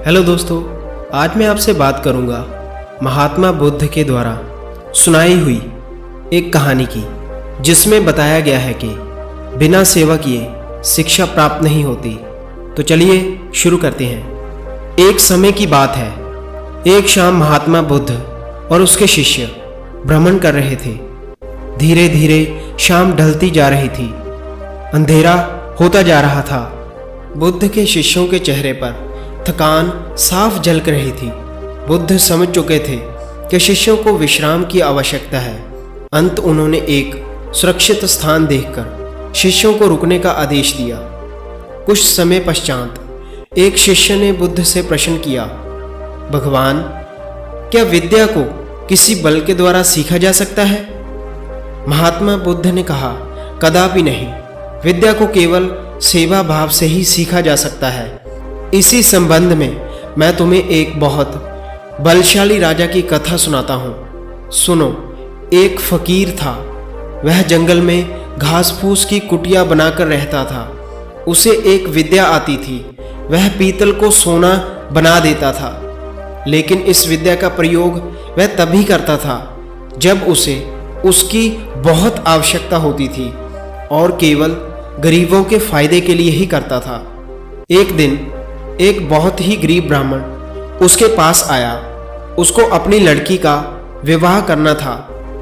Hello दोस्तों, आज मैं आपसे बात करूंगा महात्मा बुद्ध के द्वारा सुनाई हुई एक कहानी की, जिसमें बताया गया है कि बिना सेवा किए शिक्षा प्राप्त नहीं होती। तो चलिए शुरू करते हैं। एक समय की बात है, एक शाम महात्मा बुद्ध और उसके शिष्य भ्रमण कर रहे थे। धीरे धीरे शाम ढलती जा रही थी, अंधेरा होता जा रहा था। बुद्ध के शिष्यों के चेहरे पर थकान साफ झलक रही थी। बुद्ध समझ चुके थे कि शिष्यों को विश्राम की आवश्यकता है। अंत उन्होंने एक सुरक्षित स्थान देखकर शिष्यों को रुकने का आदेश दिया। कुछ समय पश्चात एक शिष्य ने बुद्ध से प्रश्न किया, भगवान, क्या विद्या को किसी बल के द्वारा सीखा जा सकता है? महात्मा बुद्ध ने कहा, कदापि नहीं। विद्या को केवल सेवा भाव से ही सीखा जा सकता है। इसी संबंध में मैं तुम्हें एक बहुत बलशाली राजा की कथा सुनाता हूँ। सुनो। एक फकीर था। वह जंगल में घास फूस की कुटिया बनाकर रहता था। उसे एक विद्या आती थी। वह पीतल को सोना बना देता था, लेकिन इस विद्या का प्रयोग वह तभी करता था जब उसे उसकी बहुत आवश्यकता होती थी, और केवल गरीबों के फायदे के लिए ही करता था। एक दिन एक बहुत ही गरीब ब्राह्मण उसके पास आया। उसको अपनी लड़की का विवाह करना था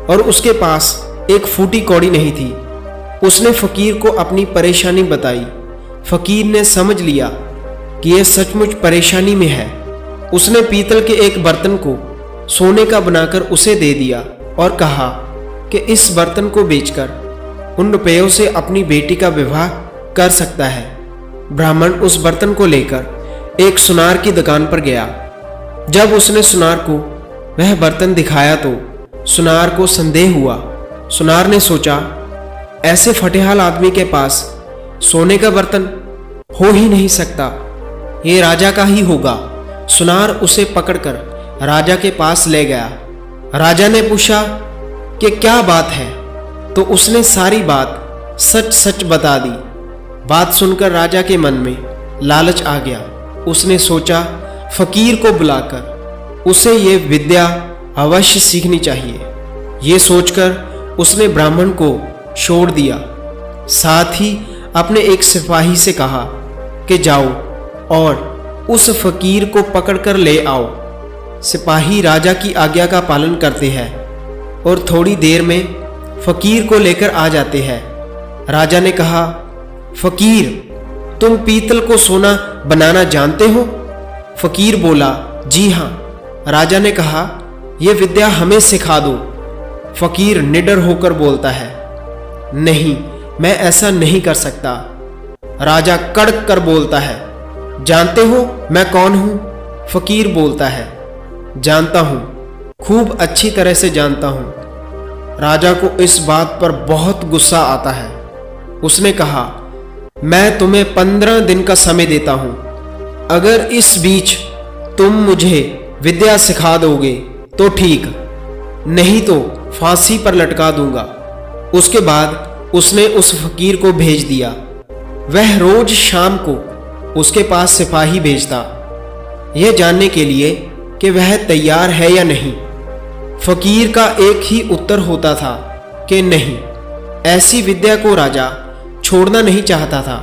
और उसके पास एक फूटी कौड़ी नहीं थी। उसने फकीर को अपनी परेशानी बताई। फकीर ने समझ लिया कि यह सचमुच परेशानी में है। उसने पीतल के एक बर्तन को सोने का बनाकर उसे दे दिया और कहा कि इस बर्तन को बेचकर उन रुपयों से अपनी बेटी का विवाह कर सकता है। ब्राह्मण उस बर्तन को लेकर एक सुनार की दुकान पर गया। जब उसने सुनार को वह बर्तन दिखाया तो सुनार को संदेह हुआ। सुनार ने सोचा, ऐसे फटेहाल आदमी के पास सोने का बर्तन हो ही नहीं सकता, ये राजा का ही होगा। सुनार उसे पकड़कर राजा के पास ले गया। राजा ने पूछा कि क्या बात है, तो उसने सारी बात सच सच बता दी। बात सुनकर राजा के मन में लालच आ गया। उसने सोचा, फकीर को बुलाकर उसे ये विद्या अवश्य सीखनी चाहिए। ये सोचकर उसने ब्राह्मण को छोड़ दिया। साथ ही अपने एक सिपाही से कहा कि जाओ और उस फकीर को पकड़कर ले आओ। सिपाही राजा की आज्ञा का पालन करते हैं और थोड़ी देर में फकीर को लेकर आ जाते हैं। राजा ने कहा, फकीर, तुम पीतल को सोना बनाना जानते हो? फकीर बोला, जी हाँ। राजा ने कहा, यह विद्या हमें सिखा दो। फकीर निडर होकर बोलता है, नहीं, मैं ऐसा नहीं कर सकता। राजा कड़क कर बोलता है, जानते हो मैं कौन हूं? फकीर बोलता है, जानता हूं, खूब अच्छी तरह से जानता हूं। राजा को इस बात पर बहुत गुस्सा आता है। उसने कहा, मैं तुम्हें 15 दिन का समय देता हूं। अगर इस बीच तुम मुझे विद्या सिखा दोगे तो ठीक, नहीं तो फांसी पर लटका दूंगा। उसके बाद उसने उस फकीर को भेज दिया। वह रोज शाम को उसके पास सिपाही भेजता, यह जानने के लिए कि वह तैयार है या नहीं। फकीर का एक ही उत्तर होता था कि नहीं। ऐसी विद्या को राजा छोड़ना नहीं चाहता था।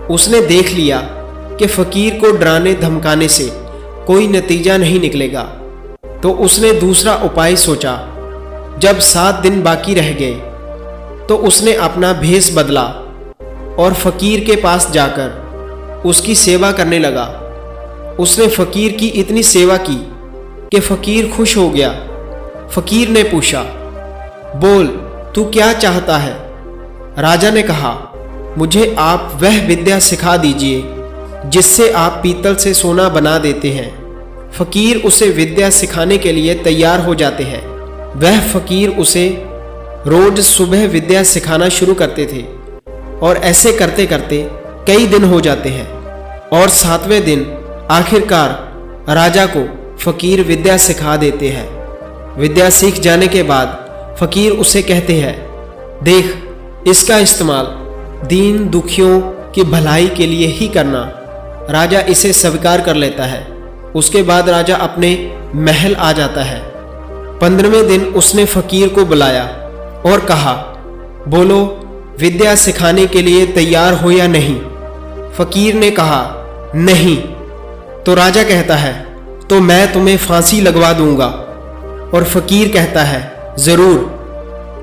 उसने देख लिया कि फकीर को डराने धमकाने से कोई नतीजा नहीं निकलेगा, तो उसने दूसरा उपाय सोचा। जब 7 दिन बाकी रह गए तो उसने अपना भेष बदला और फकीर के पास जाकर उसकी सेवा करने लगा। उसने फकीर की इतनी सेवा की कि फकीर खुश हो गया। फकीर ने पूछा, बोल, तू क्या चाहता है? राजा ने कहा, मुझे आप वह विद्या सिखा दीजिए जिससे आप पीतल से सोना बना देते हैं। फकीर उसे विद्या सिखाने के लिए तैयार हो जाते हैं। वह फकीर उसे रोज सुबह विद्या सिखाना शुरू करते थे और ऐसे करते करते कई दिन हो जाते हैं, और 7वें दिन आखिरकार राजा को फकीर विद्या सिखा देते हैं। विद्या सीख जाने के बाद फकीर उसे कहते हैं, देख, इसका इस्तेमाल दीन दुखियों की भलाई के लिए ही करना। राजा इसे स्वीकार कर लेता है उसके बाद राजा अपने महल आ जाता है। 15वें दिन उसने फकीर को बुलाया और कहा, बोलो, विद्या सिखाने के लिए तैयार हो या नहीं? फकीर ने कहा, नहीं। तो राजा कहता है, तो मैं तुम्हें फांसी लगवा दूंगा। और फकीर कहता है, जरूर।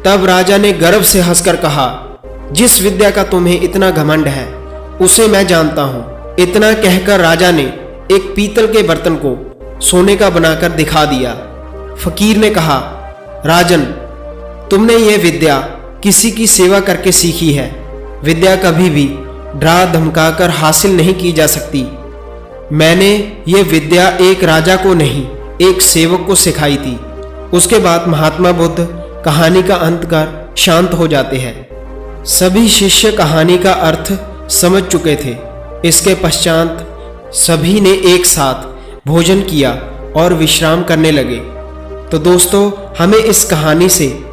तब राजा ने गर्व से हंसकर कहा, जिस विद्या का तुम्हें इतना घमंड है उसे मैं जानता हूं। इतना कहकर राजा ने एक पीतल के बर्तन को सोने का बनाकर दिखा दिया। फकीर ने कहा, राजन, तुमने ये विद्या किसी की सेवा करके सीखी है। विद्या कभी भी डरा धमकाकर हासिल नहीं की जा सकती। मैंने ये विद्या एक राजा को नहीं, एक सेवक को सिखाई थी। उसके बाद महात्मा बुद्ध कहानी का अंत कर शांत हो जाते हैं। सभी शिष्य कहानी का अर्थ समझ चुके थे। इसके पश्चात सभी ने एक साथ भोजन किया और विश्राम करने लगे। तो दोस्तों, हमें इस कहानी से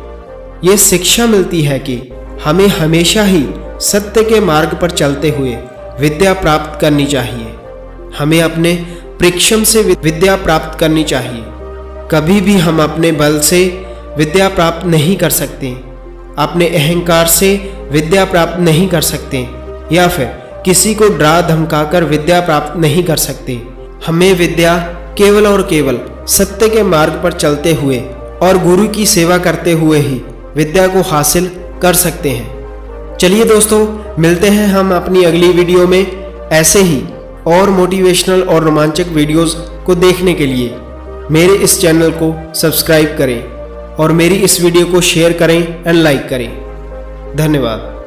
ये शिक्षा मिलती है कि हमें हमेशा ही सत्य के मार्ग पर चलते हुए विद्या प्राप्त करनी चाहिए। हमें अपने परिश्रम से विद्या प्राप्त करनी चाहिए। कभी भी हम अपने बल से विद्या प्राप्त नहीं कर सकते, अपने अहंकार से विद्या प्राप्त नहीं कर सकते, या फिर किसी को डरा धमकाकर विद्या प्राप्त नहीं कर सकते। हमें विद्या केवल और केवल सत्य के मार्ग पर चलते हुए और गुरु की सेवा करते हुए ही विद्या को हासिल कर सकते हैं। चलिए दोस्तों, मिलते हैं हम अपनी अगली वीडियो में ऐसे ही और मोटिवेशनल और रोमांचक वीडियोस को देखने के लिए मेरे इस चैनल को सब्सक्राइब करें और मेरी इस वीडियो को शेयर करें एंड लाइक करें। धन्यवाद।